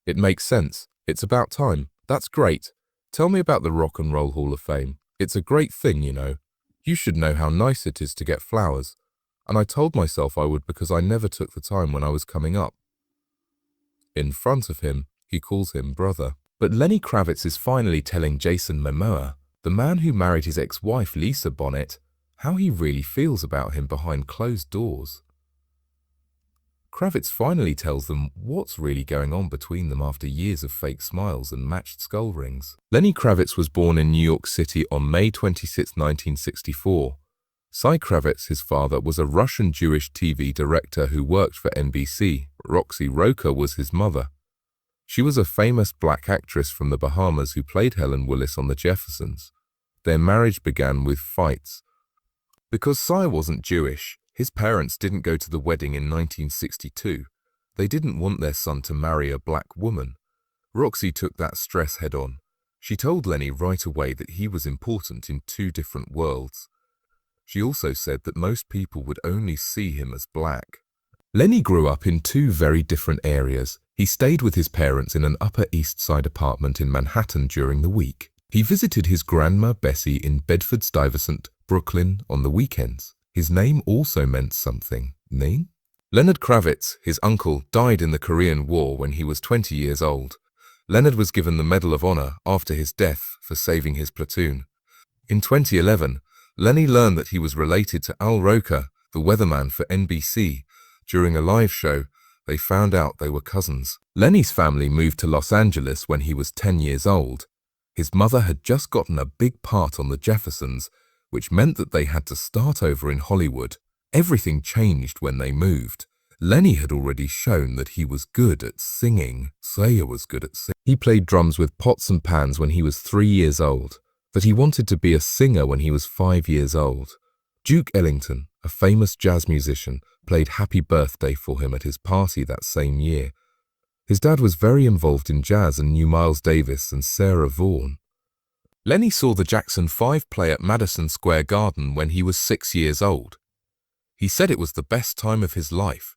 It makes sense. It's about time. That's great. Tell me about the Rock and Roll Hall of Fame. It's a great thing, you know. You should know how nice it is to get flowers. And I told myself I would because I never took the time when I was coming up. In front of him, he calls him brother. But Lenny Kravitz is finally telling Jason Momoa, the man who married his ex-wife Lisa Bonet, how he really feels about him behind closed doors. Kravitz finally tells them what's really going on between them after years of fake smiles and matched skull rings. Lenny Kravitz was born in New York City on May 26, 1964. Cy Kravitz, his father, was a Russian Jewish TV director who worked for NBC. Roxy Roker was his mother. She was a famous black actress from the Bahamas who played Helen Willis on The Jeffersons. Their marriage began with fights. Because Cy wasn't Jewish, his parents didn't go to the wedding in 1962. They didn't want their son to marry a black woman. Roxy took that stress head-on. She told Lenny right away that he was important in two different worlds. She also said that most people would only see him as black. Lenny grew up in two very different areas. He stayed with his parents in an Upper East Side apartment in Manhattan during the week. He visited his grandma Bessie in Bedford-Stuyvesant, Brooklyn, on the weekends. His name also meant something. Name? Leonard Kravitz, his uncle, died in the Korean War when he was 20 years old. Leonard was given the Medal of Honor after his death for saving his platoon. In 2011, Lenny learned that he was related to Al Roker, the weatherman for NBC. During a live show, they found out they were cousins. Lenny's family moved to Los Angeles when he was 10 years old. His mother had just gotten a big part on The Jeffersons, which meant that they had to start over in Hollywood. Everything changed when they moved. Lenny had already shown that he was good at singing. Slayer was good at singing. He played drums with pots and pans when he was 3 years old. That he wanted to be a singer when he was 5 years old. Duke Ellington, a famous jazz musician, played Happy Birthday for him at his party that same year. His dad was very involved in jazz and knew Miles Davis and Sarah Vaughan. Lenny saw the Jackson 5 play at Madison Square Garden when he was 6 years old. He said it was the best time of his life.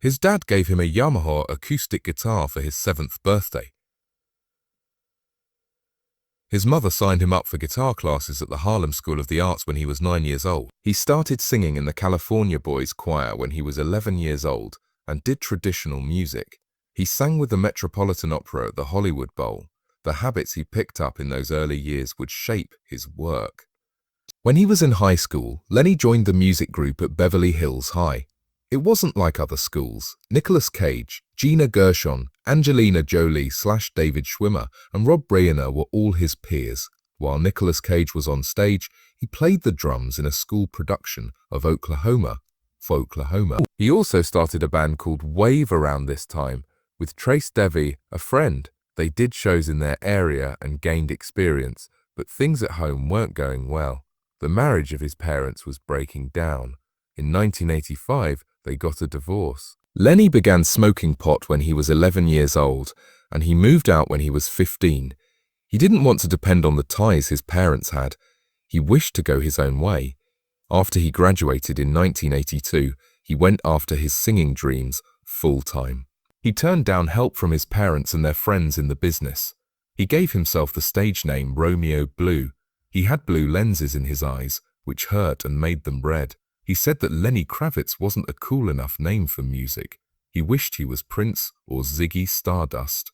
His dad gave him a Yamaha acoustic guitar for his 7th birthday. His mother signed him up for guitar classes at the Harlem School of the Arts when he was 9 years old. He started singing in the California Boys Choir when he was 11 years old and did traditional music. He sang with the Metropolitan Opera at the Hollywood Bowl. The habits he picked up in those early years would shape his work. When he was in high school, Lenny joined the music group at Beverly Hills High. It wasn't like other schools. Nicolas Cage, Gina Gershon, Angelina Jolie/David Schwimmer, and Rob Reiner were all his peers. While Nicolas Cage was on stage, he played the drums in a school production of Oklahoma for Oklahoma. He also started a band called Wave around this time with Trace Devy, a friend. They did shows in their area and gained experience, but things at home weren't going well. The marriage of his parents was breaking down. In 1985, they got a divorce. Lenny began smoking pot when he was 11 years old, and he moved out when he was 15. He didn't want to depend on the ties his parents had. He wished to go his own way. After he graduated in 1982, he went after his singing dreams full-time. He turned down help from his parents and their friends in the business. He gave himself the stage name Romeo Blue. He had blue lenses in his eyes, which hurt and made them red. He said that Lenny Kravitz wasn't a cool enough name for music. He wished he was Prince or Ziggy Stardust.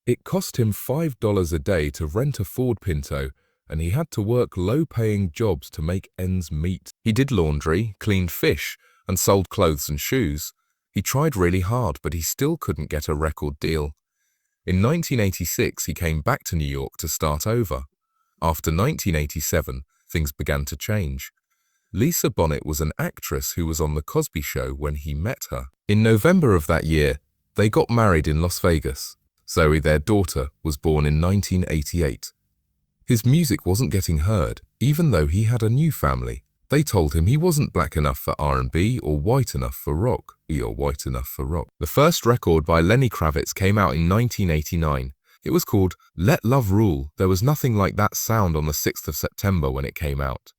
It cost him $5 a day to rent a Ford Pinto, and he had to work low-paying jobs to make ends meet. He did laundry, cleaned fish, and sold clothes and shoes. He tried really hard, but he still couldn't get a record deal. In 1986, he came back to New York to start over. After 1987, things began to change. Lisa Bonet was an actress who was on The Cosby Show when he met her. In November of that year, they got married in Las Vegas. Zoe, their daughter, was born in 1988. His music wasn't getting heard, even though he had a new family. They told him he wasn't black enough for R&B or white enough for rock. The first record by Lenny Kravitz came out in 1989. It was called Let Love Rule. There was nothing like that sound on the 6th of September when it came out.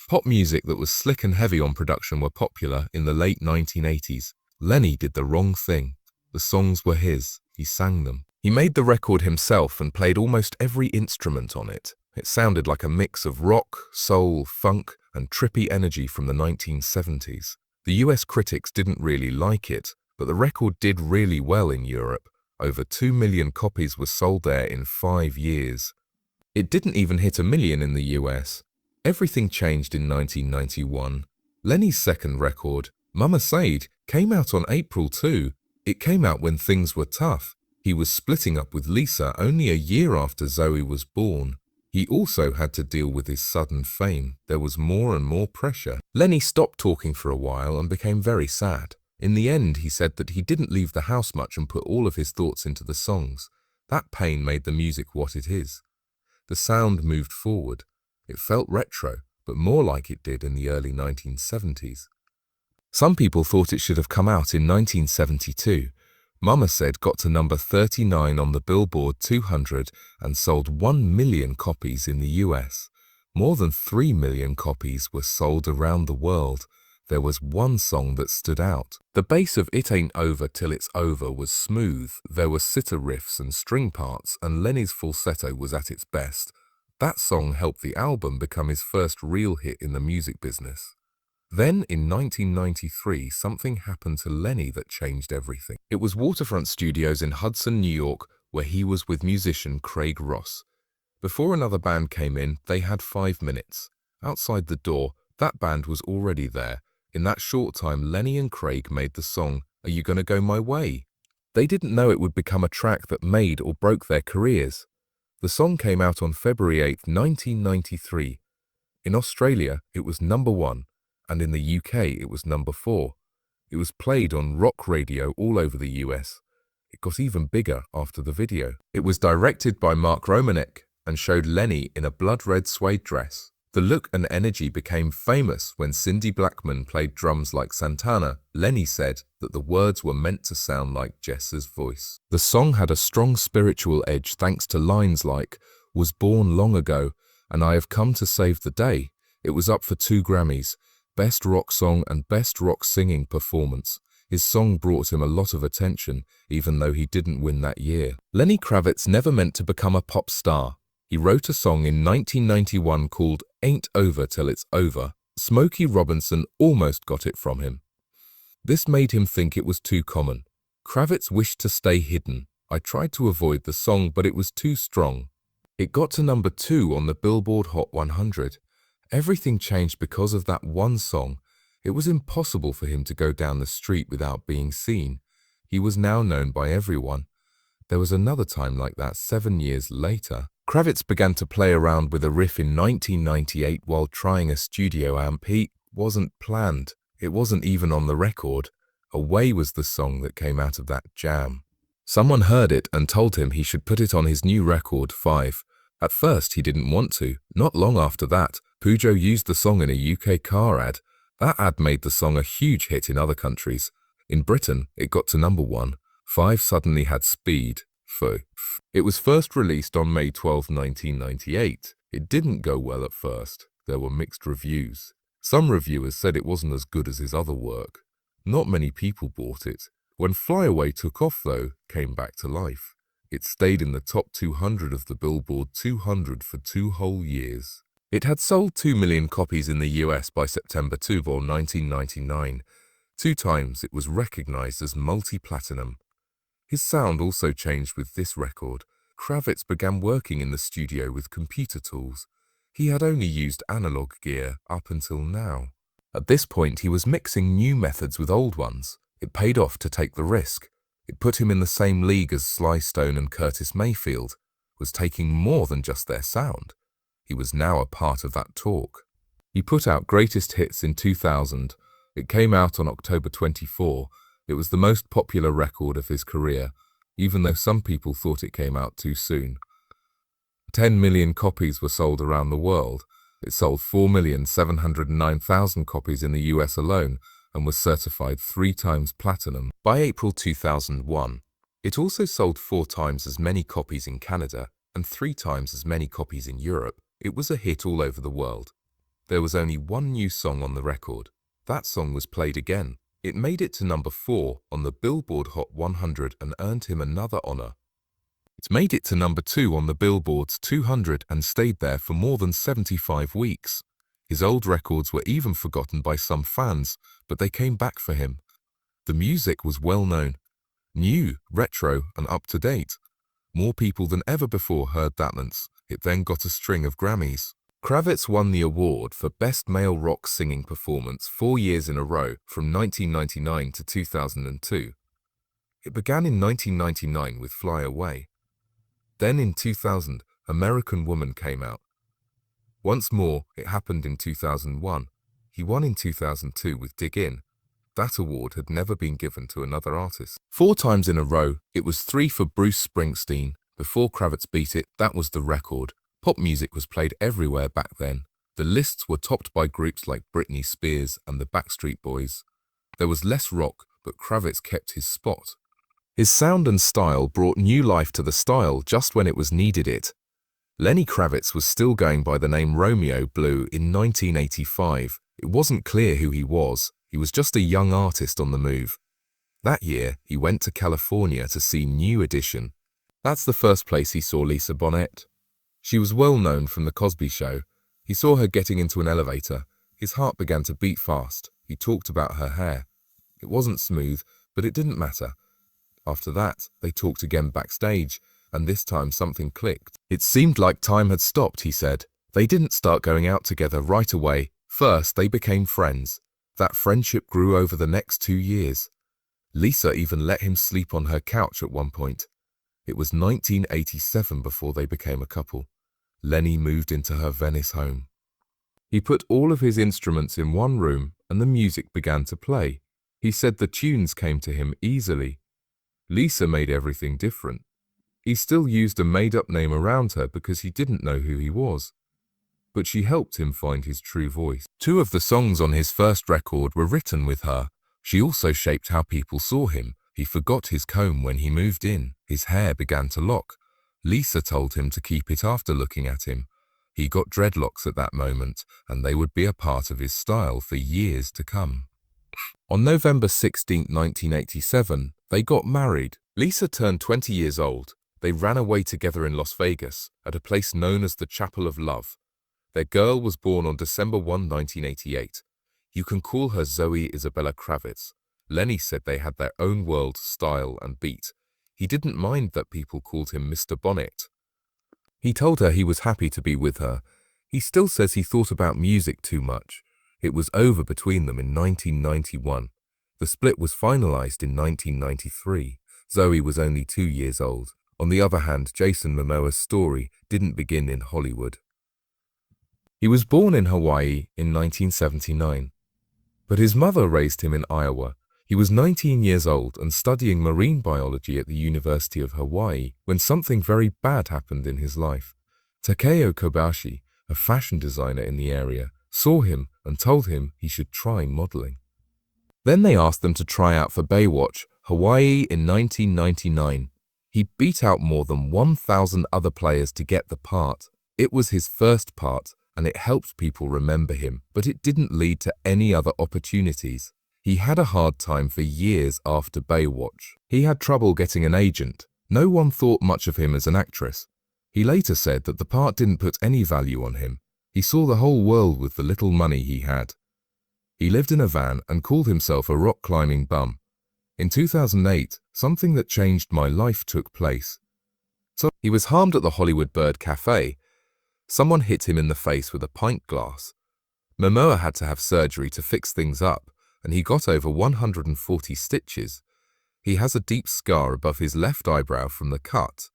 Pop music that was slick and heavy on production were popular in the late 1980s. Lenny did the wrong thing. The songs were his. He sang them. He made the record himself and played almost every instrument on it. It sounded like a mix of rock, soul, funk, and trippy energy from the 1970s. The US critics didn't really like it, but the record did really well in Europe. Over 2 million copies were sold there in 5 years. It didn't even hit 1 million in the US. Everything changed in 1991. Lenny's second record, Mama Said, came out on April 2. It came out when things were tough. He was splitting up with Lisa only a year after Zoe was born. He also had to deal with his sudden fame. There was more and more pressure. Lenny stopped talking for a while and became very sad. In the end, he said that he didn't leave the house much and put all of his thoughts into the songs. That pain made the music what it is. The sound moved forward. It felt retro, but more like it did in the early 1970s. Some people thought it should have come out in 1972. Mama Said got to number 39 on the Billboard 200 and sold 1 million copies in the US. More than 3 million copies were sold around the world. There was one song that stood out. The bass of It Ain't Over Till It's Over was smooth. There were sitar riffs and string parts, and Lenny's falsetto was at its best. That song helped the album become his first real hit in the music business. Then, in 1993, something happened to Lenny that changed everything. It was Waterfront Studios in Hudson, New York, where he was with musician Craig Ross. Before another band came in, they had 5 minutes. Outside the door, that band was already there. In that short time, Lenny and Craig made the song, Are You Gonna Go My Way? They didn't know it would become a track that made or broke their careers. The song came out on February 8, 1993. In Australia, it was number 1. And in the UK it was number 4. It was played on rock radio all over the US. It got even bigger after the video. It was directed by Mark Romanek and showed Lenny in a blood-red suede dress. The look and energy became famous when Cindy Blackman played drums like Santana. Lenny said that the words were meant to sound like Jess's voice. The song had a strong spiritual edge thanks to lines like, "Was born long ago, and I have come to save the day." It was up for 2 Grammys. Best Rock Song and Best Rock Singing Performance. His song brought him a lot of attention, even though he didn't win that year. Lenny Kravitz never meant to become a pop star. He wrote a song in 1991 called Ain't Over Till It's Over. Smokey Robinson almost got it from him. This made him think it was too common. Kravitz wished to stay hidden. I tried to avoid the song, but it was too strong. It got to number 2 on the Billboard Hot 100. Everything changed because of that one song. It was impossible for him to go down the street without being seen. He was now known by everyone. There was another time like that 7 years later. Kravitz began to play around with a riff in 1998 while trying a studio amp. It wasn't planned. It wasn't even on the record. Away was the song that came out of that jam. Someone heard it and told him he should put it on his new record, 5. At first, he didn't want to. Not long after that, Peugeot used the song in a UK car ad. That ad made the song a huge hit in other countries. In Britain, it got to number 1. 5 suddenly had speed. It was first released on May 12, 1998. It didn't go well at first. There were mixed reviews. Some reviewers said it wasn't as good as his other work. Not many people bought it. When Fly Away Took Off, though, came back to life. It stayed in the top 200 of the Billboard 200 for 2 whole years. It had sold 2 million copies in the US by September 2, 1999. 2 times it was recognized as multi-platinum. His sound also changed with this record. Kravitz began working in the studio with computer tools. He had only used analog gear up until now. At this point, he was mixing new methods with old ones. It paid off to take the risk. It put him in the same league as Sly Stone and Curtis Mayfield, was taking more than just their sound. He was now a part of that talk. He put out Greatest Hits in 2000. It came out on October 24. It was the most popular record of his career, even though some people thought it came out too soon. 10 million copies were sold around the world. It sold 4,709,000 copies in the US alone and was certified 3 times platinum. By April 2001, it also sold 4 times as many copies in Canada and 3 times as many copies in Europe. It was a hit all over the world. There was only one new song on the record. That song was played again. It made it to number 4 on the Billboard Hot 100 and earned him another honor. It made it to number 2 on the Billboard's 200 and stayed there for more than 75 weeks. His old records were even forgotten by some fans, but they came back for him. The music was well known, new, retro, and up to date. More people than ever before heard that dance. It then got a string of Grammys. Kravitz won the award for Best Male Rock Singing Performance 4 years in a row from 1999 to 2002. It began in 1999 with Fly Away. Then in 2000, American Woman came out. Once more, it happened in 2001. He won in 2002 with Dig In. That award had never been given to another artist. 4 times in a row, it was 3 for Bruce Springsteen. Before Kravitz beat it, that was the record. Pop music was played everywhere back then. The lists were topped by groups like Britney Spears and the Backstreet Boys. There was less rock, but Kravitz kept his spot. His sound and style brought new life to the style just when it was needed it. Lenny Kravitz was still going by the name Romeo Blue in 1985. It wasn't clear who he was. He was just a young artist on the move. That year, he went to California to see New Edition. That's the first place he saw Lisa Bonet. She was well known from The Cosby Show. He saw her getting into an elevator. His heart began to beat fast. He talked about her hair. It wasn't smooth, but it didn't matter. After that, they talked again backstage, and this time something clicked. It seemed like time had stopped, he said. They didn't start going out together right away. First, they became friends. That friendship grew over the next 2 years. Lisa even let him sleep on her couch at one point. It was 1987 before they became a couple. Lenny moved into her Venice home. He put all of his instruments in one room and the music began to play. He said the tunes came to him easily. Lisa made everything different. He still used a made-up name around her because he didn't know who he was. But she helped him find his true voice. 2 of the songs on his first record were written with her. She also shaped how people saw him. He forgot his comb when he moved in. His hair began to lock. Lisa told him to keep it after looking at him. He got dreadlocks at that moment, and they would be a part of his style for years to come. On November 16, 1987, they got married. Lisa turned 20 years old. They ran away together in Las Vegas, at a place known as the Chapel of Love. Their girl was born on December 1, 1988. You can call her Zoe Isabella Kravitz. Lenny said they had their own world, style, and beat. He didn't mind that people called him Mr. Bonnet. He told her he was happy to be with her. He still says he thought about music too much. It was over between them in 1991. The split was finalized in 1993. Zoe was only 2 years old. On the other hand, Jason Momoa's story didn't begin in Hollywood. He was born in Hawaii in 1979, but his mother raised him in Iowa. He was 19 years old and studying marine biology at the University of Hawaii when something very bad happened in his life. Takeo Kobayashi, a fashion designer in the area, saw him and told him he should try modeling. Then they asked them to try out for Baywatch, Hawaii in 1999. He beat out more than 1,000 other players to get the part. It was his first part, and it helped people remember him, but it didn't lead to any other opportunities. He had a hard time for years after Baywatch. He had trouble getting an agent. No one thought much of him as an actress. He later said that the part didn't put any value on him. He saw the whole world with the little money he had. He lived in a van and called himself a rock climbing bum. In 2008, something that changed my life took place. So he was harmed at the Hollywood Bird Cafe. Someone hit him in the face with a pint glass. Momoa had to have surgery to fix things up, and he got over 140 stitches. He has a deep scar above his left eyebrow from the cut.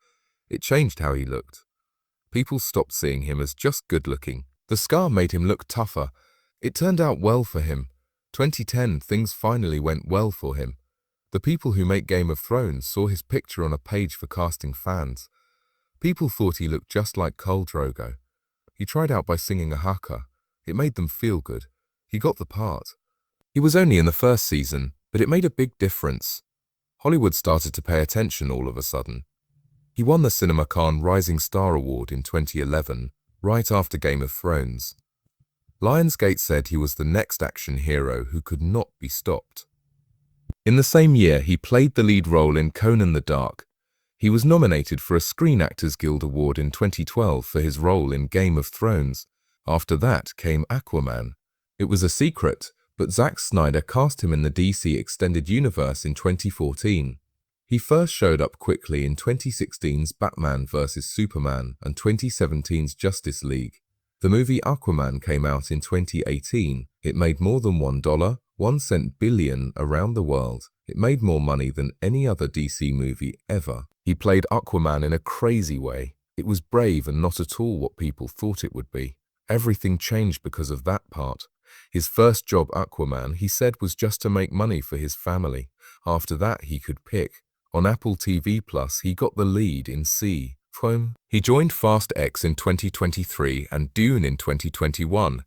It changed how he looked. People stopped seeing him as just good-looking. The scar made him look tougher. It turned out well for him. 2010, things finally went well for him. The people who make Game of Thrones saw his picture on a page for casting fans. People thought he looked just like Khal Drogo. He tried out by singing a haka. It made them feel good. He got the part. He was only in the first season, but it made a big difference. Hollywood started to pay attention all of a sudden. He won the CinemaCon Rising Star Award in 2011, right after Game of Thrones. Lionsgate said he was the next action hero who could not be stopped. In the same year, he played the lead role in Conan the Dark. He was nominated for a Screen Actors Guild Award in 2012 for his role in Game of Thrones. After that came Aquaman. It was a secret, but Zack Snyder cast him in the DC Extended Universe in 2014. He first showed up quickly in 2016's Batman vs. Superman and 2017's Justice League. The movie Aquaman came out in 2018. It made more than $1.01 billion around the world. It made more money than any other DC movie ever. He played Aquaman in a crazy way. It was brave and not at all what people thought it would be. Everything changed because of that part. His first job, Aquaman, he said was just to make money for his family. After that, he could pick. On Apple TV+, he got the lead in Sea. He joined Fast X in 2023 and Dune in 2021.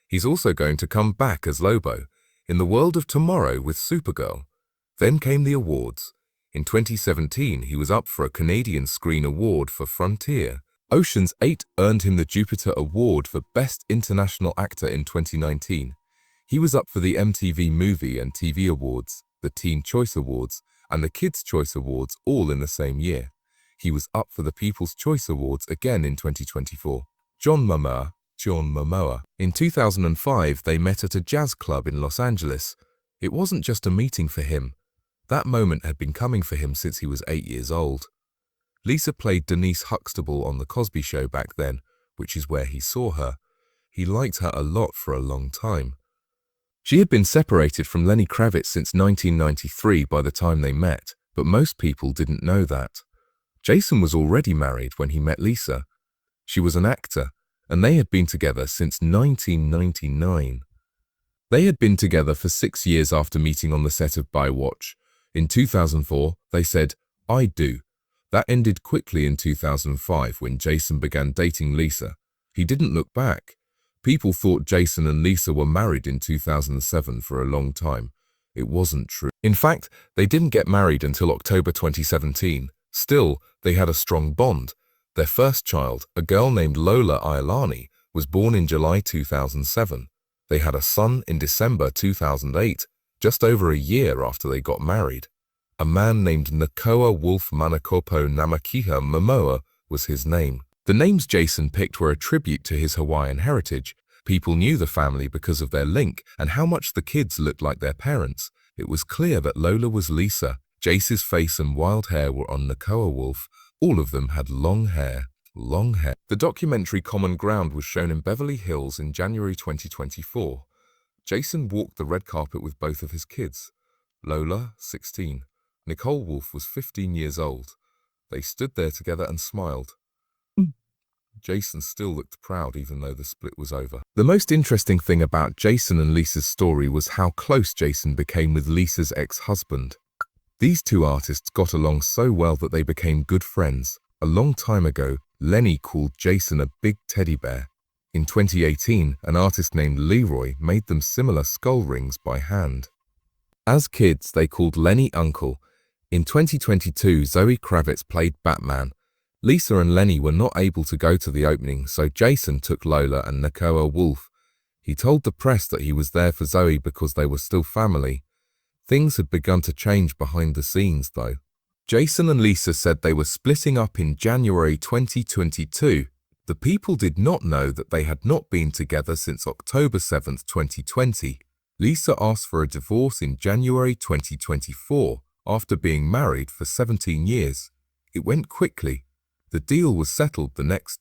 He's also going to come back as Lobo in The World of Tomorrow with Supergirl. Then came the awards. In 2017, he was up for a Canadian Screen Award for Frontier. Ocean's 8 earned him the Jupiter Award for Best International Actor in 2019. He was up for the MTV Movie and TV Awards, the Teen Choice Awards, and the Kids' Choice Awards all in the same year. He was up for the People's Choice Awards again in 2024. John Momoa. In 2005, they met at a jazz club in Los Angeles. It wasn't just a meeting for him. That moment had been coming for him since he was 8 years old. Lisa played Denise Huxtable on The Cosby Show back then, which is where he saw her. He liked her a lot for a long time. She had been separated from Lenny Kravitz since 1993 by the time they met, but most people didn't know that. Jason was already married when he met Lisa. She was an actor, and they had been together since 1999. They had been together for 6 years after meeting on the set of Baywatch. In 2004, they said, "I do." That ended quickly in 2005 when Jason began dating Lisa. He didn't look back. People thought Jason and Lisa were married in 2007 for a long time. It wasn't true. In fact, they didn't get married until October 2017. Still, they had a strong bond. Their first child, a girl named Lola Iolani, was born in July 2007. They had a son in December 2008, just over a year after they got married. A man named Nakoa Wolf Manakopo Namakiha Momoa was his name. The names Jason picked were a tribute to his Hawaiian heritage. People knew the family because of their link and how much the kids looked like their parents. It was clear that Lola was Lisa. Jace's face and wild hair were on Nakoa Wolf. All of them had long hair. The documentary Common Ground was shown in Beverly Hills in January 2024. Jason walked the red carpet with both of his kids. Lola, 16. Nicole Wolf was 15 years old. They stood there together and smiled. Jason still looked proud even though the split was over. The most interesting thing about Jason and Lisa's story was how close Jason became with Lisa's ex-husband. These two artists got along so well that they became good friends. A long time ago, Lenny called Jason a big teddy bear. In 2018, an artist named Leroy made them similar skull rings by hand. As kids, they called Lenny Uncle. In 2022, Zoe Kravitz played Batman. Lisa and Lenny were not able to go to the opening, so Jason took Lola and Nakoa Wolf. He told the press that he was there for Zoe because they were still family. Things had begun to change behind the scenes, though. Jason and Lisa said they were splitting up in January 2022. The people did not know that they had not been together since October 7, 2020. Lisa asked for a divorce in January 2024 after being married for 17 years. It went quickly. The deal was settled the next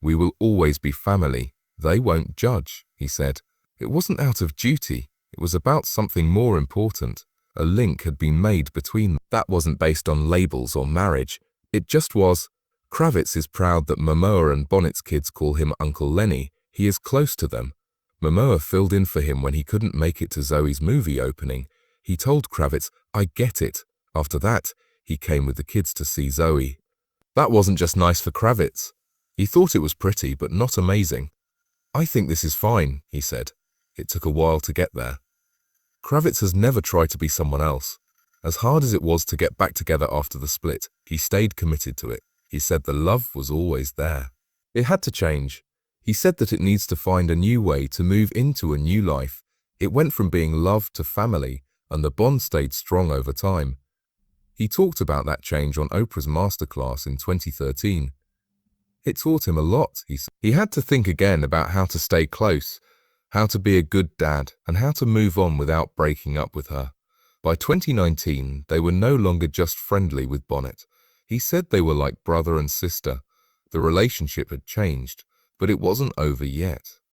"We will always be family. They won't judge," he said. It wasn't out of duty. It was about something more important. A link had been made between them. That wasn't based on labels or marriage. It just was. Kravitz is proud that Momoa and Bonnet's kids call him Uncle Lenny. He is close to them. Momoa filled in for him when he couldn't make it to Zoe's movie opening. He told Kravitz, "I get it." After that, he came with the kids to see Zoe. That wasn't just nice for Kravitz. He thought it was pretty, but not amazing. "I think this is fine," he said. It took a while to get there. Kravitz has never tried to be someone else. As hard as it was to get back together after the split, he stayed committed to it. He said the love was always there. It had to change. He said that it needs to find a new way to move into a new life. It went from being love to family, and the bond stayed strong over time. He talked about that change on Oprah's Masterclass in 2013. It taught him a lot, he said. He had to think again about how to stay close, how to be a good dad, and how to move on without breaking up with her. By 2019, they were no longer just friendly with Bonnet. He said they were like brother and sister. The relationship had changed, but it wasn't over yet.